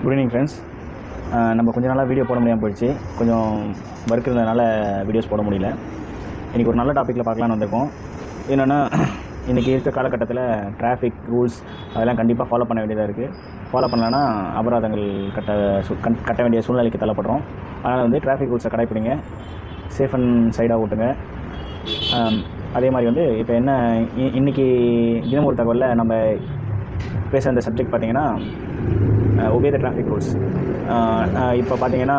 Good evening friends. நம்ம கொஞ்ச நாளாக வீடியோ போட முடியாமல் போயிடுச்சு. கொஞ்சம் ஒர்க் இருந்ததுனால வீடியோஸ் போட முடியல. இன்றைக்கி ஒரு நல்ல டாப்பிக்கில் பார்க்கலான்னு வந்திருக்கோம். என்னென்னா, இன்றைக்கி இருக்க காலகட்டத்தில் டிராஃபிக் ரூல்ஸ் அதெல்லாம் கண்டிப்பாக ஃபாலோ பண்ண வேண்டியதாக இருக்குது. ஃபாலோ பண்ணலன்னா அபராதங்கள் கட்ட வேண்டிய சூழ்நிலைக்கு தள்ளப்படுறோம். அதனால் வந்து டிராஃபிக் ரூல்ஸை கடைப்பிடிங்க, சேஃப் அண்ட் சைடாக ஓட்டுங்க. அதே மாதிரி வந்து இப்போ என்ன இன்றைக்கி தினம் ஒரு தகவலில் நம்ம பேச அந்த சப்ஜெக்ட் பார்த்திங்கன்னா ஒபே த டிராஃபிக் ரூல்ஸ். இப்போ பார்த்திங்கன்னா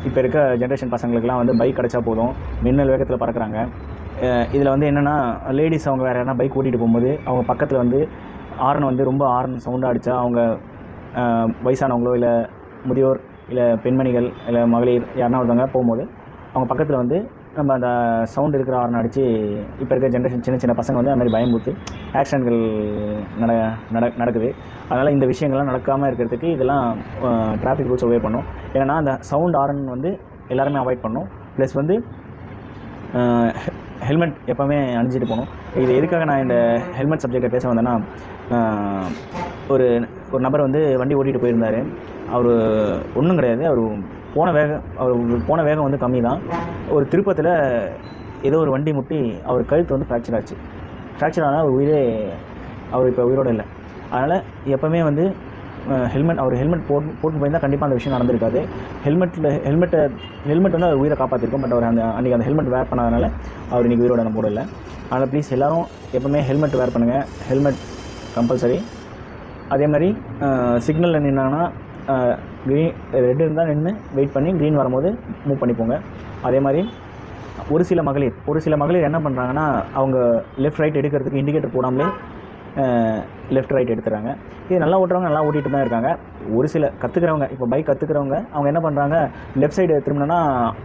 இப்போ இருக்க ஜென்ரேஷன் பசங்களுக்கெல்லாம் வந்து பைக் கிடச்சா போதும், மின்னல் வேகத்தில் பறக்கிறாங்க. இதில் வந்து என்னென்னா, லேடிஸ் அவங்க வேறு யாருன்னா பைக் ஓட்டிகிட்டு போகும்போது அவங்க பக்கத்தில் வந்து ஹார்ன் வந்து ரொம்ப ஹார்ன் சவுண்டாக அடித்தா, அவங்க வயசானவங்களோ இல்லை முதியோர் இல்லை பெண்மணிகள் இல்லை மகளிர் யாருன்னா ஒருத்தவங்க போகும்போது அவங்க பக்கத்தில் வந்து நம்ம அந்த சவுண்ட் இருக்கிற ஹார்ன் அடித்து இப்போ இருக்க ஜென்ரேஷன் சின்ன சின்ன பசங்க வந்து அது மாதிரி பயமுறுத்து ஆக்சிடென்ட்கள் நடக்குது. அதனால் இந்த விஷயங்கள்லாம் நடக்காமல் இருக்கிறதுக்கு இதெல்லாம் டிராஃபிக் ரூல்ஸ் ஒபே பண்ணும். ஏன்னா அந்த சவுண்ட் ஹார்ன் வந்து எல்லாருமே அவாய்ட் பண்ணணும். ப்ளஸ் வந்து ஹெல்மெட் எப்போவுமே அணிஞ்சிட்டு போகணும். இது எதுக்காக நான் இந்த ஹெல்மெட் சப்ஜெக்டை பேச வந்தேன்னா, ஒரு நபர் வந்து வண்டி ஓட்டிகிட்டு போயிருந்தார். அவர் ஒன்றும் கிடையாது, அவர் போன வேகம் வந்து கம்மி தான். ஒரு திருப்பத்தில் ஏதோ ஒரு வண்டி முட்டி அவர் கழுத்து வந்து ஃப்ராக்சர் ஆச்சு. ஃப்ராக்சர் ஆனால் அவர் இப்போ உயிரோடு இல்லை. அதனால் எப்போவுமே வந்து ஹெல்மெட் போட்டு போயிருந்தால் கண்டிப்பாக அந்த விஷயம் நடந்திருக்காது. ஹெல்மெட் வந்து அவர் உயிரை காப்பாற்றிருக்கும். பட் அவர் அன்றைக்கி அந்த ஹெல்மெட் வேர் பண்ணாதனால அவர் இன்றைக்கி உயிரோட நம்ம இல்லை. அதனால் ப்ளீஸ் எல்லோரும் எப்போவுமே ஹெல்மெட் வேர் பண்ணுங்கள். Helmet compulsory. அதே மாதிரி சிக்னலில் நின்னாங்கன்னா ரெட் இருந்தால் நின்று வெயிட் பண்ணி க்ரீன் வரும்போது மூவ் பண்ணிப்போங்க. அதே மாதிரி ஒரு சில மகளிர் என்ன பண்ணுறாங்கன்னா, அவங்க லெஃப்ட் ரைட் எடுக்கிறதுக்கு இண்டிகேட்டர் போடாமலே லெஃப்ட் ரைட் எடுத்துகிறாங்க. இது நல்லா ஓட்டுறவங்க நல்லா ஓட்டிகிட்டு தான் இருக்காங்க. ஒரு சில கற்றுக்கிறவங்க, இப்போ பைக் கற்றுக்கிறவங்க அவங்க என்ன பண்ணுறாங்க, லெஃப்ட் சைடு திரும்பினா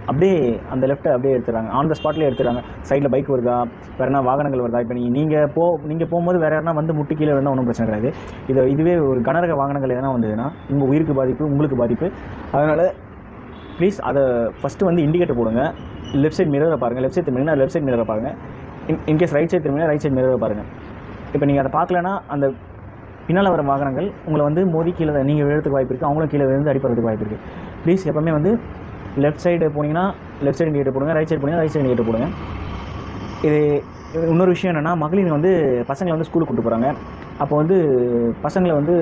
அப்படியே அந்த லெஃப்ட்டை அப்படியே எடுத்துறாங்க. On the ஸ்பாட்லேயே எடுத்துறாங்க. சைடில் பைக் வருதா, வேறு என்ன வாகனங்கள் வருதா, இப்போ நீங்கள் போகும்போது வேறு யாருன்னா வந்து முட்டி கீழே இருந்தால் ஒன்றும் பிரச்சனை கிடையாது. இதுவே ஒரு கனரக வாகனங்கள் எதனா வந்ததுன்னா உங்கள் உயிருக்கு பாதிப்பு, உங்களுக்கு பாதிப்பு. அதனால் ப்ளீஸ் அதை ஃபஸ்ட்டு வந்து இண்டிகேட்டர் போடுங்க. லெஃப்ட் சைட் மிரரை பாருங்கள். லெஃப்ட் சைட் திரும்பினா லெஃப்ட் சைட் மிரரை பாருங்கள். இன்கேஸ் ரைட் சைட் திரும்பினா ரைட் சைட் மிரரை பாருங்கள். இப்போ நீங்கள் அதை பார்க்கலன்னா அந்த பின்னால் வர வாகனங்கள் உங்களை வந்து மோதி கீழே நீங்கள் விழுறதுக்கு வாய்ப்பு இருக்குது, அவங்களும் கீழே விழுந்து அடிப்படுறதுக்கு வாய்ப்பு இருக்குது. ப்ளீஸ் எப்போவுமே வந்து லெஃப்ட் சைடு போனீங்கன்னா லெஃப்ட் சைடு இண்டிகேட்டர் போடுங்க, ரைட் சைடு போனீங்கன்னா ரைட் சைடு இண்டிகேட்டர் போடுங்க. இது இன்னொரு விஷயம் என்னென்னா, மகளிர் வந்து பசங்களை வந்து ஸ்கூலுக்கு கூப்பிட்டு போகிறாங்க. அப்போ வந்து பசங்களை வந்து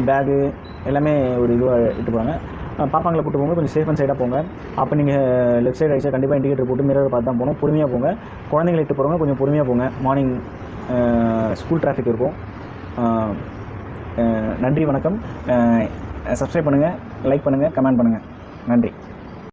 பேகு எல்லாமே ஒரு இதுவாக இட்டு போகிறாங்க. பாப்பாங்களை கூப்பிட்டு போங்க, கொஞ்சம் சேஃப் அண்ட் சைடாக போங்க. அப்போ நீங்கள் லெஃப்ட் சைடு ரைட் சைடு கண்டிப்பாக இண்டிகேட்டர் போட்டு மிரரை பார்த்து தான் போகணும். பொறுமையாக போங்க. குழந்தைங்களை இட்டு போகிறவங்க கொஞ்சம் பொறுமையாக போங்க. மார்னிங் ஸ்கூல் டிராஃபிக் இருக்கும். நன்றி, வணக்கம். சப்ஸ்கிரைப் பண்ணுங்கள், லைக் பண்ணுங்கள், கமெண்ட் பண்ணுங்கள். நன்றி.